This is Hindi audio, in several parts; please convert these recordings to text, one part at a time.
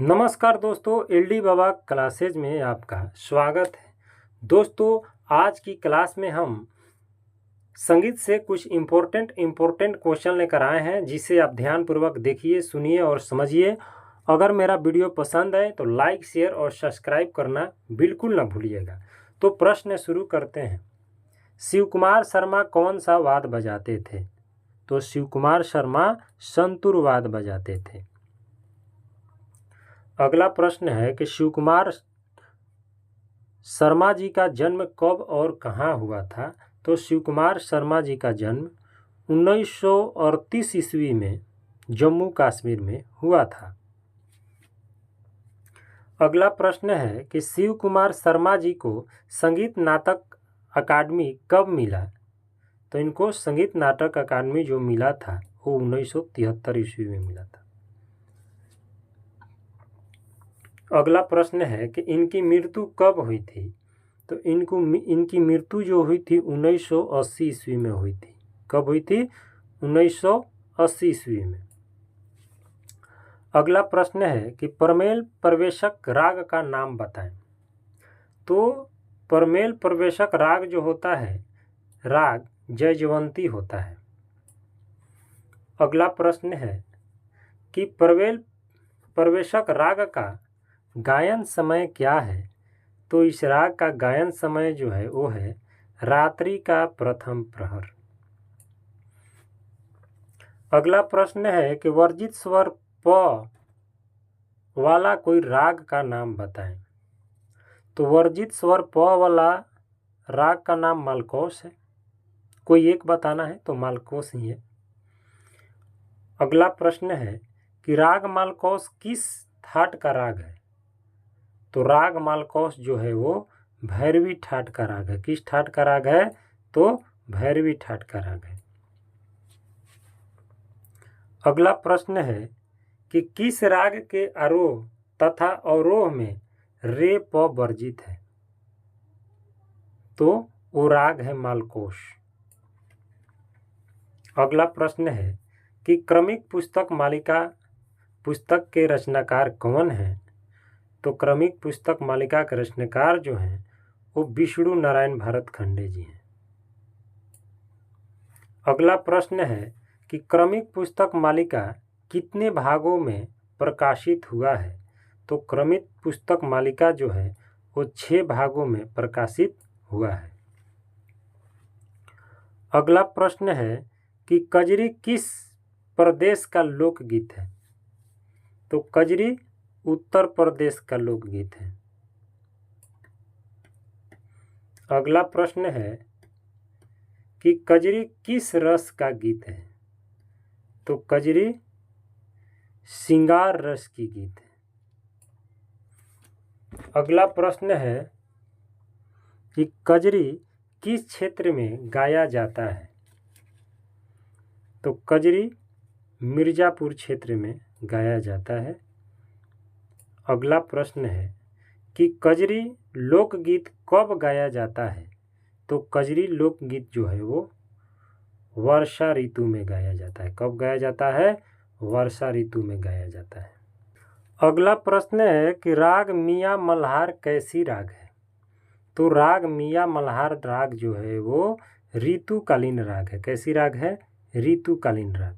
नमस्कार दोस्तों, एलडी बाबा क्लासेज में आपका स्वागत है। दोस्तों, आज की क्लास में हम संगीत से कुछ इम्पोर्टेंट क्वेश्चन लेकर आए हैं, जिसे आप ध्यानपूर्वक देखिए, सुनिए और समझिए। अगर मेरा वीडियो पसंद है तो लाइक, शेयर और सब्सक्राइब करना बिल्कुल ना भूलिएगा। तो प्रश्न शुरू करते हैं। शिव कुमार शर्मा कौन सा वाद्य बजाते थे? तो शिव कुमार शर्मा संतूर वाद्य बजाते थे। अगला प्रश्न है कि शिव कुमार शर्मा जी का जन्म कब और कहाँ हुआ था? तो शिव कुमार शर्मा जी का जन्म 1938 ईस्वी में जम्मू कश्मीर में हुआ था। अगला प्रश्न है कि शिव कुमार शर्मा जी को संगीत नाटक अकादमी कब मिला? तो इनको संगीत नाटक अकादमी जो मिला था वो 1973 ईस्वी में मिला था। अगला प्रश्न है कि इनकी मृत्यु कब हुई थी? तो इनकी मृत्यु जो हुई थी 1980 ईस्वी में हुई थी। कब हुई थी? 1980 ईस्वी में। अगला प्रश्न है कि परमेल प्रवेशक राग का नाम बताएं। तो परमेल प्रवेशक राग जो होता है, राग जयजयवंती होता है। अगला प्रश्न है कि परमेल प्रवेशक राग का गायन समय क्या है? तो इस राग का गायन समय जो है वो है रात्रि का प्रथम प्रहर। अगला प्रश्न है कि वर्जित स्वर प वाला कोई राग का नाम बताएं। तो वर्जित स्वर प वाला राग का नाम मालकोस है। कोई एक बताना है तो मालकोस ही है। अगला प्रश्न है कि राग मालकोस किस ठाट का राग है? तो राग मालकोस जो है वो भैरवी ठाट का राग है। किस ठाट का राग है? तो भैरवी ठाट का राग है। अगला प्रश्न है कि किस राग के आरोह तथा अवरोह में रे प वर्जित है? तो वो राग है मालकोस। अगला प्रश्न है कि क्रमिक पुस्तक के रचनाकार कौन है? तो क्रमिक पुस्तक मालिका के रचनाकार जो हैं वो विष्णु नारायण भरतखंडे जी हैं। अगला प्रश्न है कि क्रमिक पुस्तक मालिका कितने भागों में प्रकाशित हुआ है? तो क्रमिक पुस्तक मालिका जो है वो 6 भागों में प्रकाशित हुआ है। अगला प्रश्न है कि कजरी किस प्रदेश का लोकगीत है? तो कजरी उत्तर प्रदेश का लोकगीत है। अगला प्रश्न है कि कजरी किस रस का गीत है? तो कजरी श्रृंगार रस की गीत है। अगला प्रश्न है कि कजरी किस क्षेत्र में गाया जाता है? तो कजरी मिर्जापुर क्षेत्र में गाया जाता है। अगला प्रश्न है कि कजरी लोकगीत कब गाया जाता है? तो कजरी लोकगीत जो है वो वर्षा ऋतु में गाया जाता है। कब गाया जाता है? वर्षा ऋतु में गाया जाता है। अगला प्रश्न है कि राग मियाँ मल्हार कैसी राग है? तो राग मियाँ मल्हार राग जो है वो ऋतुकालीन राग है। कैसी राग है? ऋतुकालीन राग।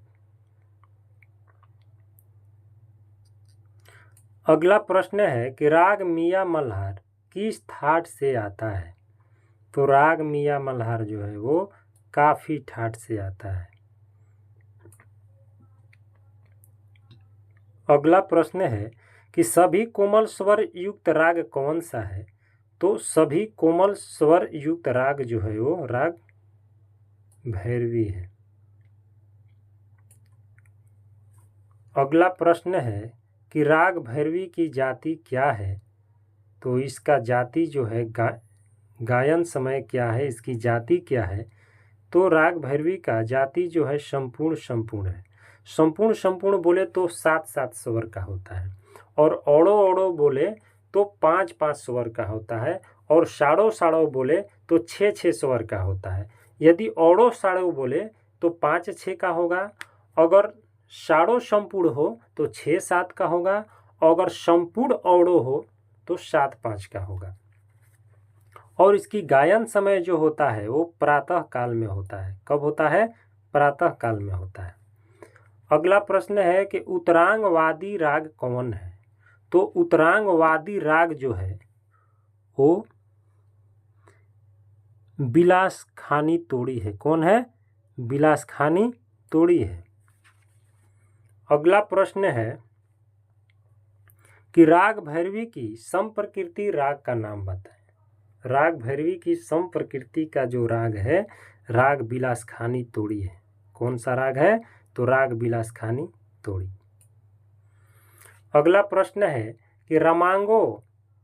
अगला प्रश्न है कि राग मियाँ मल्हार किस ठाट से आता है? तो राग मियाँ मल्हार जो है वो काफी ठाट से आता है। अगला प्रश्न है कि सभी कोमल स्वर युक्त राग कौन सा है? तो सभी कोमल स्वर युक्त राग जो है वो राग भैरवी है। अगला प्रश्न है कि राग भैरवी की जाति क्या है? तो इसका जाति जो है गायन समय क्या है, इसकी जाति क्या है? तो राग भैरवी का जाति जो है संपूर्ण है। संपूर्ण बोले तो 7 स्वर का होता है, और ओड़ो बोले तो 5 स्वर का होता है, और साड़ो बोले तो 6 स्वर का होता है। यदि ओड़ो साड़ो बोले तो 5 6 का होगा, अगर साड़ो संपूर्ण हो तो 6 7 का होगा, अगर संपूर्ण औड़ो हो तो 7/5 का होगा। और इसकी गायन समय जो होता है वो प्रातः काल में होता है। कब होता है? प्रातः काल में होता है। अगला प्रश्न है कि उत्तरांगवादी राग कौन है? तो उत्तरांगवादी राग जो है वो बिलास खानी तोड़ी है। कौन है? बिलास खानी तोड़ी है। अगला प्रश्न है कि राग भैरवी की समप्रकृति राग का नाम बताएं। राग भैरवी की समप्रकृति का जो राग है राग बिलास खानी तोड़ी है। कौन सा राग है? तो राग बिलास खानी तोड़ी। अगला प्रश्न है कि रामांगों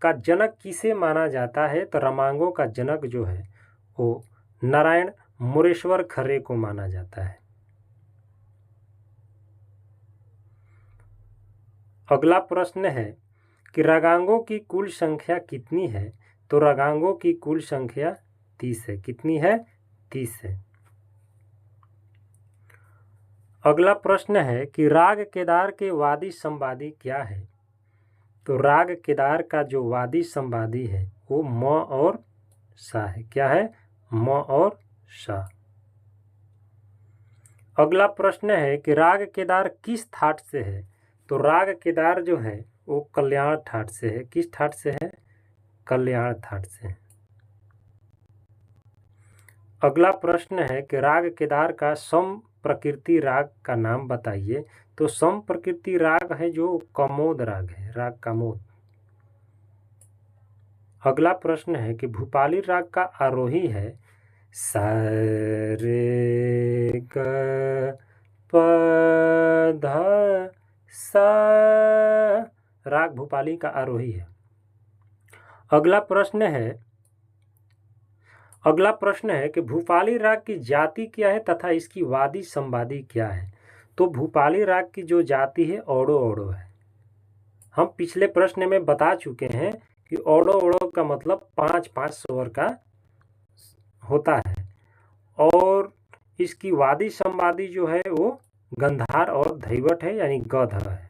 का जनक किसे माना जाता है? तो रामांगों का जनक जो है वो नारायण मोरेश्वर खर्रे को माना जाता है। अगला प्रश्न है कि रागांगों की कुल संख्या कितनी है? तो रागांगों की कुल संख्या 30 है। कितनी है? 30 है। अगला प्रश्न है कि राग केदार के वादी संवादी क्या है? तो राग केदार का जो वादी संवादी है वो म और सा है। क्या है? म और सा। अगला प्रश्न है कि राग केदार किस ठाट से है? तो राग केदार जो है वो कल्याण ठाट से है। किस ठाट से है? कल्याण ठाट से। अगला प्रश्न है कि राग केदार का सम प्रकृति राग का नाम बताइए। तो सम प्रकृति राग है जो कमोद राग है, राग कामोद। अगला प्रश्न है कि भूपाली राग का आरोही है सा रे ग प ध सा। राग भूपाली का आरोही है। अगला प्रश्न है कि भूपाली राग की जाति क्या है तथा इसकी वादी संवादी क्या है? तो भूपाली राग की जो जाति है औड़ो औड़ो है। हम पिछले प्रश्न में बता चुके हैं कि औड़ो औड़ो का मतलब 5-5 स्वर का होता है और इसकी वादी संवादी जो है वो गंधार और धैवट है यानी गध है।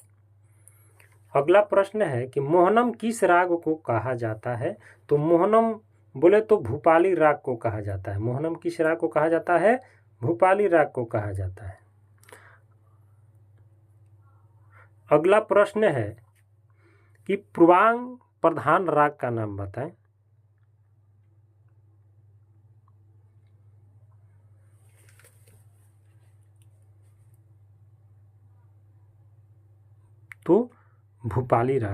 अगला प्रश्न है कि मोहनम किस राग को कहा जाता है? तो मोहनम बोले तो भूपाली राग को कहा जाता है। मोहनम किस राग को कहा जाता है? भूपाली राग को कहा जाता है। अगला प्रश्न है कि पूर्वांग प्रधान राग का नाम बताएं। तो भूपाली राग।